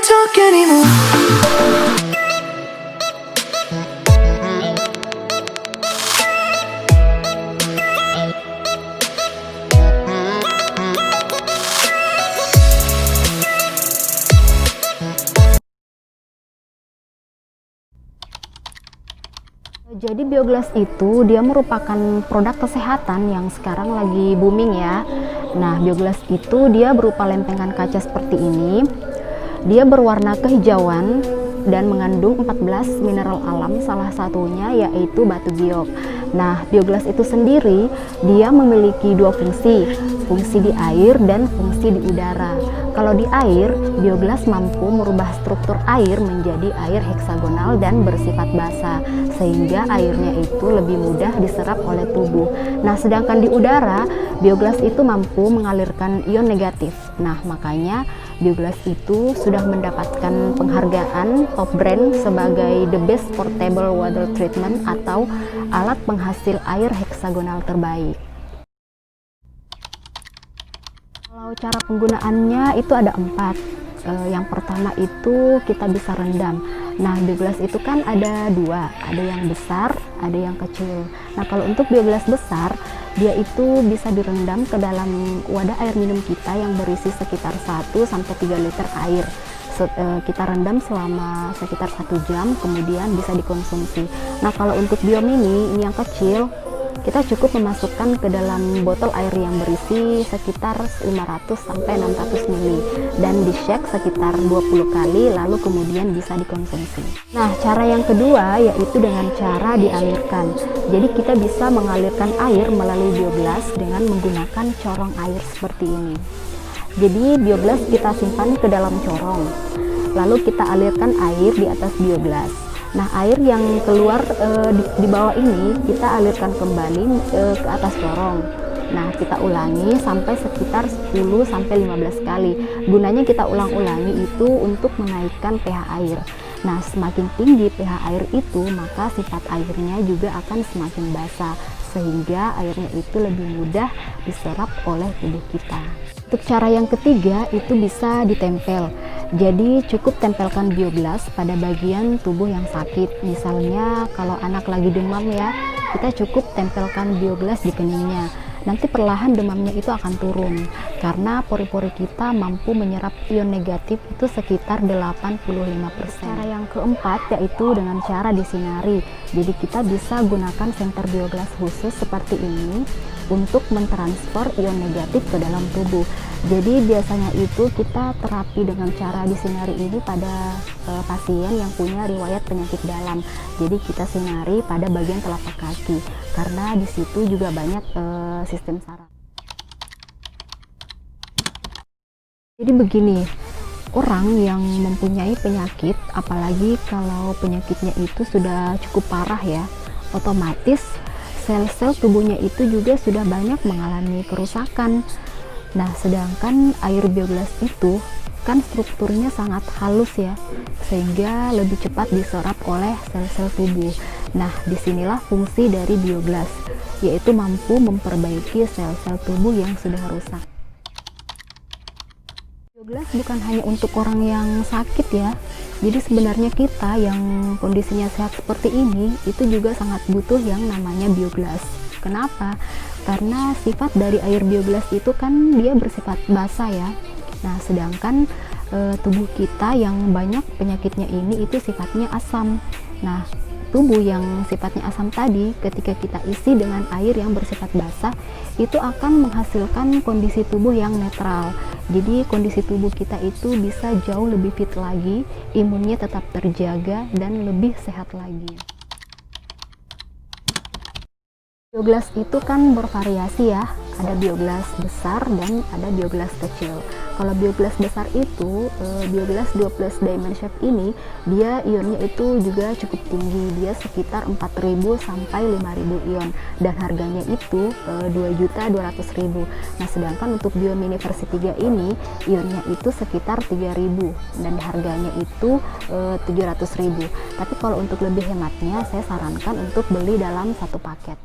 talk anymore. Jadi biogas itu dia merupakan produk kesehatan yang sekarang lagi booming ya. Nah, biogas itu dia berupa lempengan kaca seperti ini. Dia berwarna kehijauan dan mengandung 14 mineral alam, salah satunya yaitu batu biok. Nah, biogas itu sendiri dia memiliki dua fungsi di air dan fungsi di udara. Kalau di air, biogas mampu merubah struktur air menjadi air heksagonal dan bersifat basa, sehingga airnya itu lebih mudah diserap oleh tubuh. Nah, sedangkan di udara, biogas itu mampu mengalirkan ion negatif. Nah, makanya biogas itu sudah mendapatkan penghargaan top brand sebagai the best portable water treatment atau alat penghasil air heksagonal terbaik. Kalau cara penggunaannya itu ada 4. Yang pertama itu kita bisa rendam. Nah, biogas itu kan ada 2, ada yang besar, ada yang kecil. Nah, kalau untuk biogas besar, dia itu bisa direndam ke dalam wadah air minum kita yang berisi sekitar 1-3 liter air. Kita rendam selama sekitar 1 jam, kemudian bisa dikonsumsi. Nah, kalau untuk biomini ini yang kecil, kita cukup memasukkan ke dalam botol air yang berisi sekitar 500-600 ml dan di-shake sekitar 20 kali, lalu kemudian bisa dikonsumsi. Nah, cara yang kedua yaitu dengan cara dialirkan. Jadi kita bisa mengalirkan air melalui biogas dengan menggunakan corong air seperti ini. Jadi biogas kita simpan ke dalam corong, lalu kita alirkan air di atas biogas. Nah, air yang keluar di bawah ini kita alirkan kembali ke atas corong. Nah, kita ulangi sampai sekitar 10-15 kali. Gunanya kita ulang-ulangi itu untuk menaikkan pH air. Nah, semakin tinggi pH air itu, maka sifat airnya juga akan semakin basa, sehingga airnya itu lebih mudah diserap oleh tubuh kita. Untuk cara yang ketiga itu bisa ditempel. Jadi cukup tempelkan biogas pada bagian tubuh yang sakit. Misalnya kalau anak lagi demam ya, kita cukup tempelkan biogas di keningnya. Nanti perlahan demamnya itu akan turun karena pori-pori kita mampu menyerap ion negatif itu sekitar 85%. Cara yang keempat yaitu dengan cara disinari. Jadi kita bisa gunakan senter biogas khusus seperti ini untuk mentransfer ion negatif ke dalam tubuh. Jadi biasanya itu kita terapi dengan cara disinari ini pada pasien yang punya riwayat penyakit dalam. Jadi kita sinari pada bagian telapak kaki karena di situ juga banyak sistem saraf. Jadi begini, orang yang mempunyai penyakit, apalagi kalau penyakitnya itu sudah cukup parah ya, otomatis sel-sel tubuhnya itu juga sudah banyak mengalami kerusakan. Nah, sedangkan air biogas itu kan strukturnya sangat halus ya, sehingga lebih cepat diserap oleh sel-sel tubuh. Nah, disinilah fungsi dari biogas, yaitu mampu memperbaiki sel-sel tubuh yang sudah rusak. Biogas bukan hanya untuk orang yang sakit ya, jadi sebenarnya kita yang kondisinya sehat seperti ini, itu juga sangat butuh yang namanya biogas. Kenapa? Karena sifat dari air biogas itu kan dia bersifat basa ya. Nah, sedangkan tubuh kita yang banyak penyakitnya ini itu sifatnya asam. Nah, tubuh yang sifatnya asam tadi ketika kita isi dengan air yang bersifat basah itu akan menghasilkan kondisi tubuh yang netral. Jadi kondisi tubuh kita itu bisa jauh lebih fit lagi, imunnya tetap terjaga dan lebih sehat lagi. Biogas itu kan bervariasi ya, ada biogas besar dan ada biogas kecil. Kalau biogas besar itu, biogas 12 Diamond Shape ini, dia ionnya itu juga cukup tinggi, dia sekitar 4.000 sampai 5.000 ion, dan harganya itu 2.200.000. Nah, sedangkan untuk Biomini versi 3 ini, ionnya itu sekitar 3.000, dan harganya itu 700.000. Tapi kalau untuk lebih hematnya, saya sarankan untuk beli dalam satu paket.